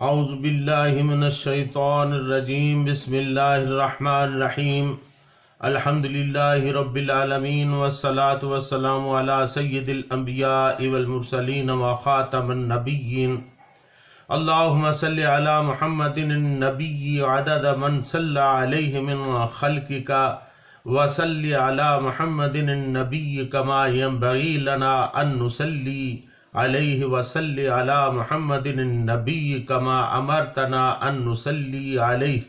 اعوذ باللہ من الشیطان الرجیم بسم اللہ الرحمن الرحیم الحمد للہ رب العالمین والصلاة والسلام علی سید الانبیاء والمرسلین وخاتم النبیین اللہم صلی علی محمد النبی عدد من صلی علیہ من خلقک وصلی علی محمد النبی کما ینبغی لنا ان نصلی علیہ وصلی علی محمد النبی کما امرتنا ان نصلی علیہ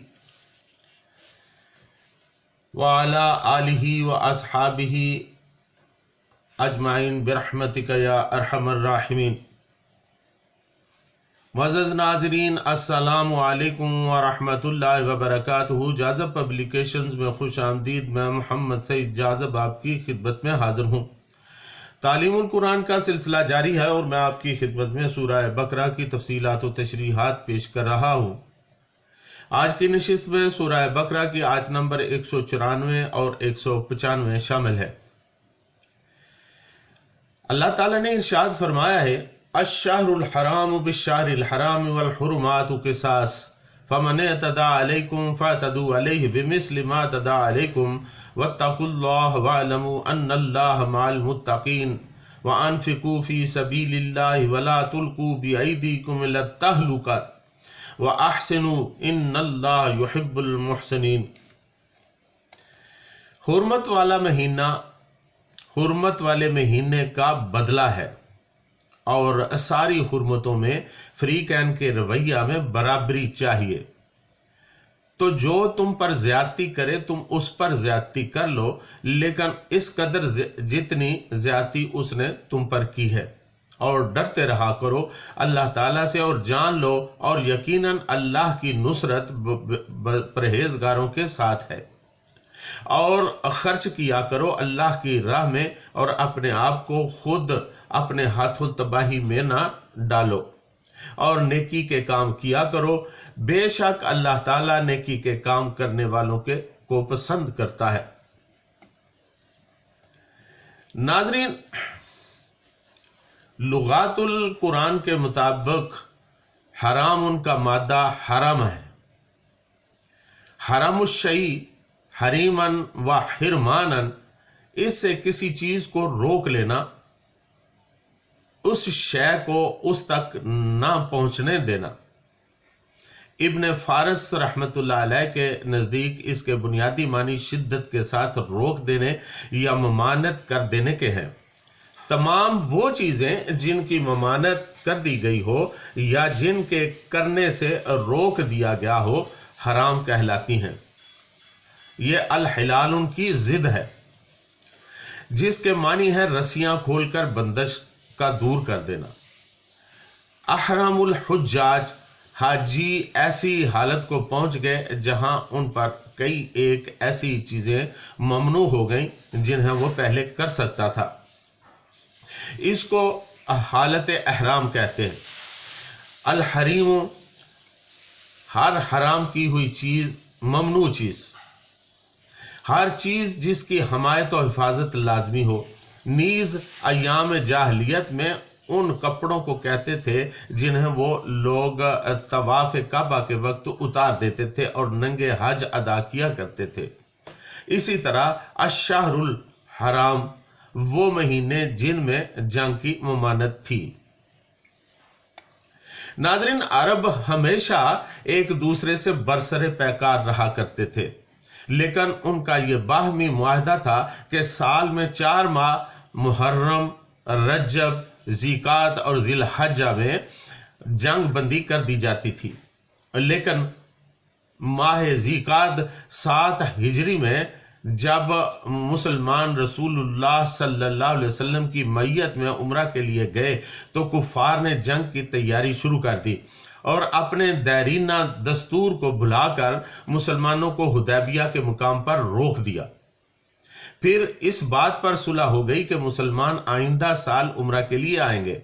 وعلی آلہ واصحابہ اجمعین برحمتک یا ارحم الراحمین۔ معزز ناظرین، السلام علیکم ورحمۃ اللہ وبرکاتہ۔ جاذب پبلیکیشنز میں خوش آمدید۔ میں محمد سعید جاذب آپ کی خدمت میں حاضر ہوں۔ تعلیم القرآن کا سلسلہ جاری ہے اور میں آپ کی خدمت میں سورہ بقرہ کی تفصیلات و تشریحات پیش کر رہا ہوں۔ آج کی نشست میں سورہ بقرہ کی آیت نمبر 194 اور 195 شامل ہے۔ اللہ تعالیٰ نے ارشاد فرمایا ہے: الشہر الحرام بالشہر الحرام والحرمات قصاص فمن اعتدى علیکم فاعتدوا علیہ بمثل ما اعتدى علیکم واتقوا اللہ واعلموا ان اللہ مع المتقین وانفقوا فی سبیل اللہ ولا تلقوا بایدیکم الی التہلکۃ واحسنوا ان اللہ یحب المحسنین۔ حرمت والا مہینہ حرمت والے مہینے کا بدلہ ہے اور ساری حرمتوں میں فریقین کے رویہ میں برابری چاہیے۔ تو جو تم پر زیادتی کرے تم اس پر زیادتی کر لو، لیکن اس قدر جتنی زیادتی اس نے تم پر کی ہے، اور ڈرتے رہا کرو اللہ تعالیٰ سے، اور جان لو اور یقیناً اللہ کی نصرت پرہیزگاروں کے ساتھ ہے۔ اور خرچ کیا کرو اللہ کی راہ میں، اور اپنے آپ کو خود اپنے ہاتھوں تباہی میں نہ ڈالو، اور نیکی کے کام کیا کرو، بے شک اللہ تعالیٰ نیکی کے کام کرنے والوں کو پسند کرتا ہے۔ ناظرین، لغات القرآن کے مطابق حرام ان کا مادہ حرام ہے۔ حرام الشیء حریماً و حرماناً، اس سے کسی چیز کو روک لینا، اس شے کو اس تک نہ پہنچنے دینا۔ ابن فارس رحمۃ اللہ علیہ کے نزدیک اس کے بنیادی معنی شدت کے ساتھ روک دینے یا ممانعت کر دینے کے ہیں۔ تمام وہ چیزیں جن کی ممانعت کر دی گئی ہو یا جن کے کرنے سے روک دیا گیا ہو حرام کہلاتی ہیں۔ یہ الحلال ان کی ضد ہے، جس کے معنی ہے رسیاں کھول کر بندش کا دور کر دینا۔ احرام الحجاج، حاجی ایسی حالت کو پہنچ گئے جہاں ان پر کئی ایک ایسی چیزیں ممنوع ہو گئیں جنہیں وہ پہلے کر سکتا تھا۔ اس کو حالت احرام کہتے ہیں۔ الحریم، ہر حرام کی ہوئی چیز، ممنوع چیز، ہر چیز جس کی حمایت و حفاظت لازمی ہو۔ نیز ایام جاہلیت میں ان کپڑوں کو کہتے تھے جنہیں وہ لوگ طواف کعبہ کے وقت اتار دیتے تھے اور ننگے حج ادا کیا کرتے تھے۔ اسی طرح الشہر الحرام، وہ مہینے جن میں جنگ کی ممانعت تھی۔ ناظرین، عرب ہمیشہ ایک دوسرے سے برسر پیکار رہا کرتے تھے، لیکن ان کا یہ باہمی معاہدہ تھا کہ سال میں 4 ماہ محرم، رجب، ذیقعد اور ذی الحجہ میں جنگ بندی کر دی جاتی تھی، لیکن ماہ ذیقعد 7 ہجری میں جب مسلمان رسول اللہ صلی اللہ علیہ وسلم کی معیت میں عمرہ کے لیے گئے تو کفار نے جنگ کی تیاری شروع کر دی اور اپنے دیرینہ دستور کو بھلا کر مسلمانوں کو حدیبیہ کے مقام پر روک دیا۔ پھر اس بات پر صلح ہو گئی کہ مسلمان آئندہ سال عمرہ کے لیے آئیں گے۔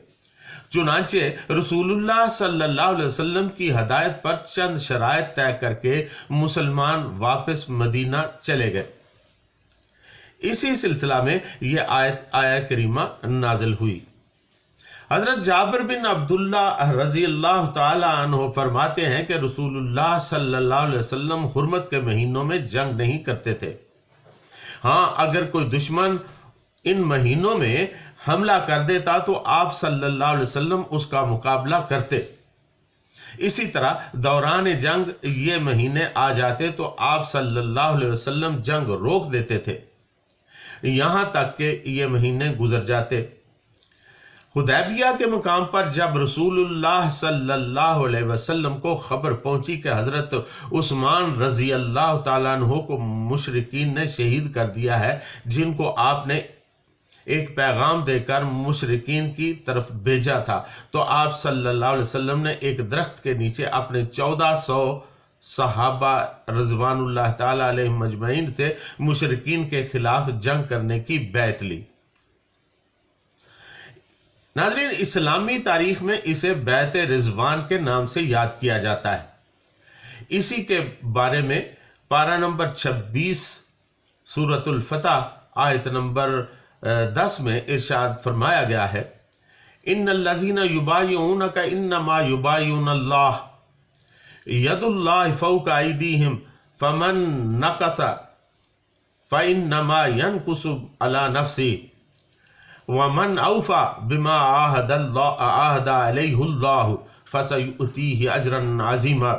چنانچہ رسول اللہ صلی اللہ علیہ وسلم کی ہدایت پر چند شرائط طے کر کے مسلمان واپس مدینہ چلے گئے۔ اسی سلسلہ میں یہ آیت کریمہ نازل ہوئی۔ حضرت جابر بن عبداللہ رضی اللہ تعالی عنہ فرماتے ہیں کہ رسول اللہ صلی اللہ علیہ وسلم حرمت کے مہینوں میں جنگ نہیں کرتے تھے۔ ہاں، اگر کوئی دشمن ان مہینوں میں حملہ کر دیتا تو آپ صلی اللہ علیہ وسلم اس کا مقابلہ کرتے۔ اسی طرح دوران جنگ یہ مہینے آ جاتے تو آپ صلی اللہ علیہ وسلم جنگ روک دیتے تھے، یہاں تک کہ یہ مہینے گزر جاتے۔ حدیبیہ کے مقام پر جب رسول اللہ صلی اللہ علیہ وسلم کو خبر پہنچی کہ حضرت عثمان رضی اللہ تعالیٰ عنہ کو مشرکین نے شہید کر دیا ہے، جن کو آپ نے ایک پیغام دے کر مشرکین کی طرف بھیجا تھا، تو آپ صلی اللہ علیہ وسلم نے ایک درخت کے نیچے اپنے 1400 صحابہ رضوان اللہ تعالیٰ علیہ مجمعین سے مشرکین کے خلاف جنگ کرنے کی بیعت لی۔ ناظرین، اسلامی تاریخ میں اسے بیعت رضوان کے نام سے یاد کیا جاتا ہے۔ اسی کے بارے میں پارہ نمبر 26 سورۃ الفتح آیت نمبر 10 میں ارشاد فرمایا گیا ہے، ان الذین یبایعونک انما یبایعون اللہ ید اللہ فوق ایدیہم فمن نکث فانما ینکث علی نفسہ ومن اوفی بما عاہد علیہ اللہ فسیؤتیہ اجرا عظیما۔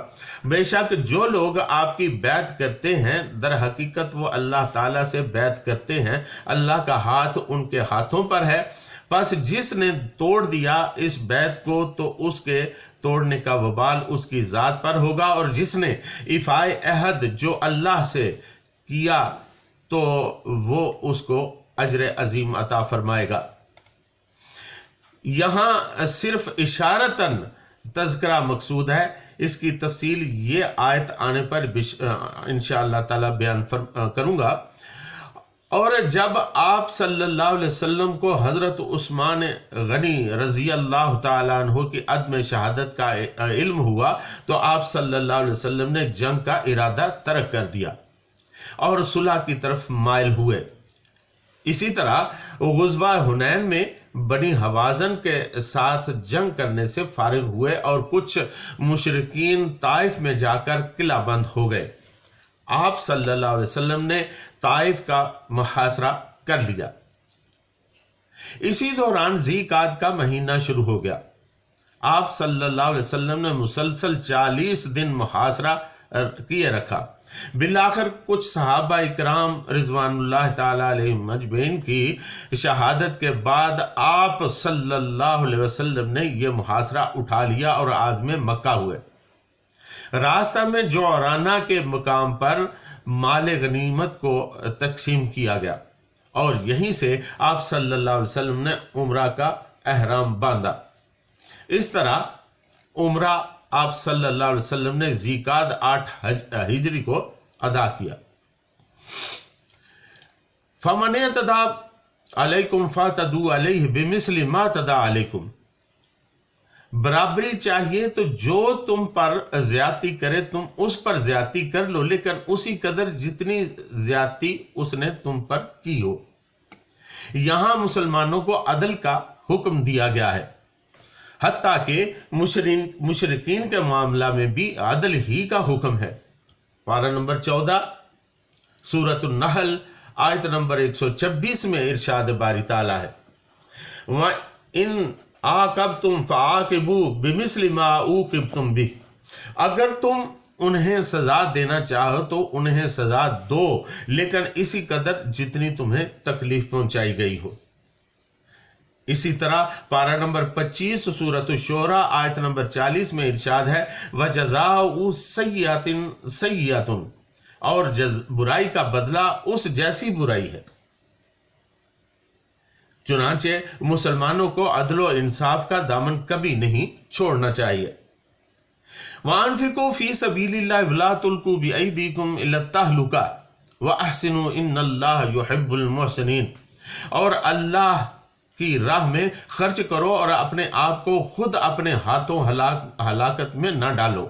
بے شک جو لوگ آپ کی بیعت کرتے ہیں در حقیقت وہ اللہ تعالیٰ سے بیعت کرتے ہیں، اللہ کا ہاتھ ان کے ہاتھوں پر ہے، پس جس نے توڑ دیا اس بیعت کو تو اس کے توڑنے کا وبال اس کی ذات پر ہوگا، اور جس نے ایفائے عہد جو اللہ سے کیا تو وہ اس کو اجر عظیم عطا فرمائے گا۔ یہاں صرف اشارتاً تذکرہ مقصود ہے، اس کی تفصیل یہ آیت آنے پر انشاءاللہ تعالی بیان کروں گا۔ اور جب آپ صلی اللہ علیہ وسلم کو حضرت عثمان غنی رضی اللہ تعالیٰ عنہ کی عدم شہادت کا علم ہوا تو آپ صلی اللہ علیہ وسلم نے جنگ کا ارادہ ترک کر دیا اور صلح کی طرف مائل ہوئے۔ اسی طرح غزوہ حنین میں بنی حوازن کے ساتھ جنگ کرنے سے فارغ ہوئے اور کچھ مشرکین طائف میں جا کر قلعہ بند ہو گئے۔ آپ صلی اللہ علیہ وسلم نے طائف کا محاصرہ کر لیا۔ اسی دوران ذی قعدہ کا مہینہ شروع ہو گیا۔ آپ صلی اللہ علیہ وسلم نے مسلسل 40 دن محاصرہ کیے رکھا۔ بالآخر کچھ صحابہ اکرام رضوان اللہ تعالیٰ علیہ مجمعین کی شہادت کے بعد آپ صلی اللہ علیہ وسلم نے یہ محاصرہ اٹھا لیا اور عازم مکہ ہوئے۔ راستہ میں جعرانہ کے مقام پر مال غنیمت کو تقسیم کیا گیا اور یہیں سے آپ صلی اللہ علیہ وسلم نے عمرہ کا احرام باندھا۔ اس طرح عمرہ آپ صلی اللہ علیہ وسلم نے ذی قعدہ 8 ہجری کو ادا کیا۔ فَمَنِ اعْتَدَىٰ عَلَيْكُمْ فَاعْتَدُوا عَلَيْهِ بِمِثْلِ مَا اعْتَدَىٰ عَلَيْكُمْ۔ برابری چاہیے تو جو تم پر زیادتی کرے تم اس پر زیادتی کر لو، لیکن اسی قدر جتنی زیادتی اس نے تم پر کی ہو۔ یہاں مسلمانوں کو عدل کا حکم دیا گیا ہے، حتیٰ کہ مشرکین کے معاملہ میں بھی عدل ہی کا حکم ہے۔ پارہ نمبر 14 سورۃ النحل آیت نمبر 126 میں ارشاد باری تعالیٰ ہے، وَإِنْ عَاقَبْتُمْ فَعَاقِبُوا بِمِثْلِ مَا عُوقِبْتُمْ بِهِ۔ اگر تم انہیں سزا دینا چاہو تو انہیں سزا دو، لیکن اسی قدر جتنی تمہیں تکلیف پہنچائی گئی ہو۔ اسی طرح پارہ نمبر 25 سورۃ الشعراء آیت نمبر 40 میں ارشاد ہے، وَجَزَاءُ سَیِّئَةٍ سَیِّئَةٌ، اور برائی کا بدلہ اس جیسی برائی ہے۔ چنانچہ مسلمانوں کو عدل و انصاف کا دامن کبھی نہیں چھوڑنا چاہیے۔ وَأَنفِقُوا فِي سَبِيلِ اللَّهِ وَلَا تُلْقُوا بِأَيْدِيكُمْ إِلَى التَّهْلُكَةِ وَأَحْسِنُوا إِنَّ اللَّهَ يُحِبُّ الْمُحْسِنِينَ۔ اور اللہ کی راہ میں خرچ کرو اور اپنے آپ کو خود اپنے ہاتھوں ہلاکت میں نہ ڈالو،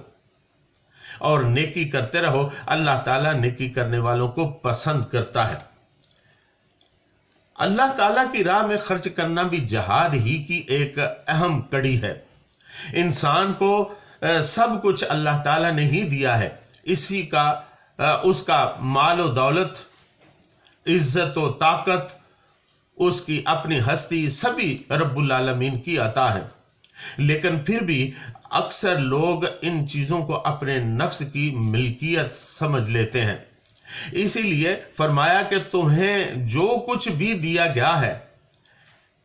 اور نیکی کرتے رہو، اللہ تعالیٰ نیکی کرنے والوں کو پسند کرتا ہے۔ اللہ تعالیٰ کی راہ میں خرچ کرنا بھی جہاد ہی کی ایک اہم کڑی ہے۔ انسان کو سب کچھ اللہ تعالیٰ نے ہی دیا ہے، اسی کا اس کا مال و دولت، عزت و طاقت، اس کی اپنی ہستی سبھی رب العالمین کی عطا ہے، لیکن پھر بھی اکثر لوگ ان چیزوں کو اپنے نفس کی ملکیت سمجھ لیتے ہیں۔ اسی لیے فرمایا کہ تمہیں جو کچھ بھی دیا گیا ہے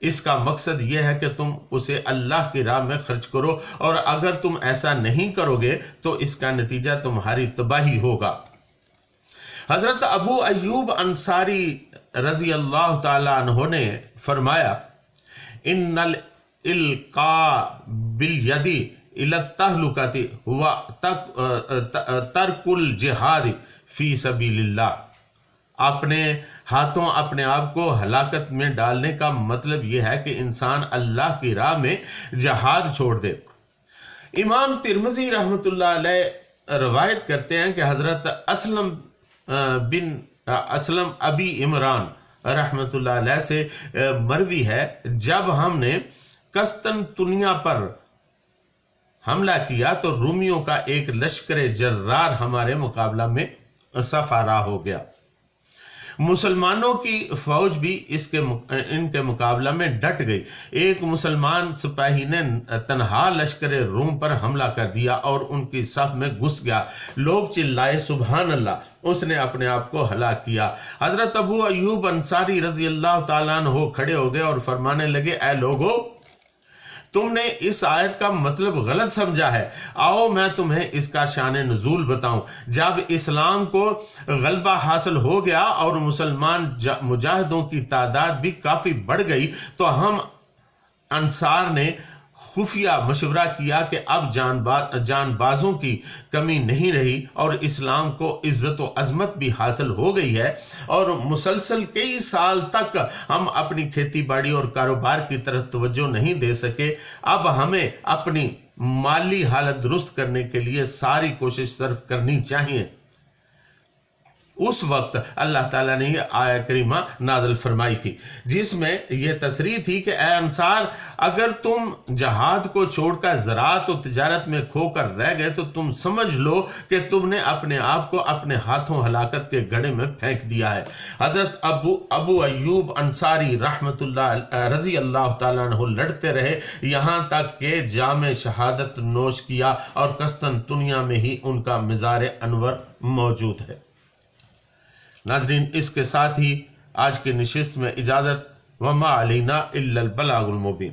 اس کا مقصد یہ ہے کہ تم اسے اللہ کی راہ میں خرچ کرو، اور اگر تم ایسا نہیں کرو گے تو اس کا نتیجہ تمہاری تباہی ہوگا۔ حضرت ابو ایوب انصاری رضی اللہ تعالیٰ عنہ نے فرمایا، ان الالقاء بالید الی التہلکۃ ہوا ترک الجہاد فی سبیل اللہ۔ اپنے ہاتھوں اپنے آپ کو ہلاکت میں ڈالنے کا مطلب یہ ہے کہ انسان اللہ کی راہ میں جہاد چھوڑ دے۔ امام ترمذی رحمۃ اللہ علیہ روایت کرتے ہیں کہ حضرت اسلم ابی عمران رحمۃ اللہ علیہ سے مروی ہے، جب ہم نے قسطنطنیہ پر حملہ کیا تو رومیوں کا ایک لشکر جرار ہمارے مقابلہ میں صف آرا ہو گیا۔ مسلمانوں کی فوج بھی ان کے مقابلہ میں ڈٹ گئی۔ ایک مسلمان سپاہی نے تنہا لشکر روم پر حملہ کر دیا اور ان کی صف میں گھس گیا۔ لوگ چلائے سبحان اللہ، اس نے اپنے آپ کو ہلاک کیا۔ حضرت ابو ایوب انصاری رضی اللہ تعالیٰ عنہ کھڑے ہو گئے اور فرمانے لگے، اے لوگو، تم نے اس آیت کا مطلب غلط سمجھا ہے، آؤ میں تمہیں اس کا شان نزول بتاؤں۔ جب اسلام کو غلبہ حاصل ہو گیا اور مسلمان مجاہدوں کی تعداد بھی کافی بڑھ گئی تو ہم انصار نے خفیہ مشورہ کیا کہ اب جان بازوں کی کمی نہیں رہی اور اسلام کو عزت و عظمت بھی حاصل ہو گئی ہے، اور مسلسل کئی سال تک ہم اپنی کھیتی باڑی اور کاروبار کی طرف توجہ نہیں دے سکے۔ اب ہمیں اپنی مالی حالت درست کرنے کے لیے ساری کوشش صرف کرنی چاہیے۔ اس وقت اللہ تعالیٰ نے یہ آیہ کریمہ نازل فرمائی تھی جس میں یہ تصریح تھی کہ اے انصار، اگر تم جہاد کو چھوڑ کر زراعت و تجارت میں کھو کر رہ گئے تو تم سمجھ لو کہ تم نے اپنے آپ کو اپنے ہاتھوں ہلاکت کے گڑھے میں پھینک دیا ہے۔ حضرت ابو ایوب انصاری رحمت اللہ رضی اللہ تعالیٰ عنہ لڑتے رہے یہاں تک کہ جام شہادت نوش کیا، اور قسطنطنیہ میں ہی ان کا مزار انور موجود ہے۔ ناظرین، اس کے ساتھ ہی آج کی نشست میں اجازت، وما علینا الا البلاغ المبین۔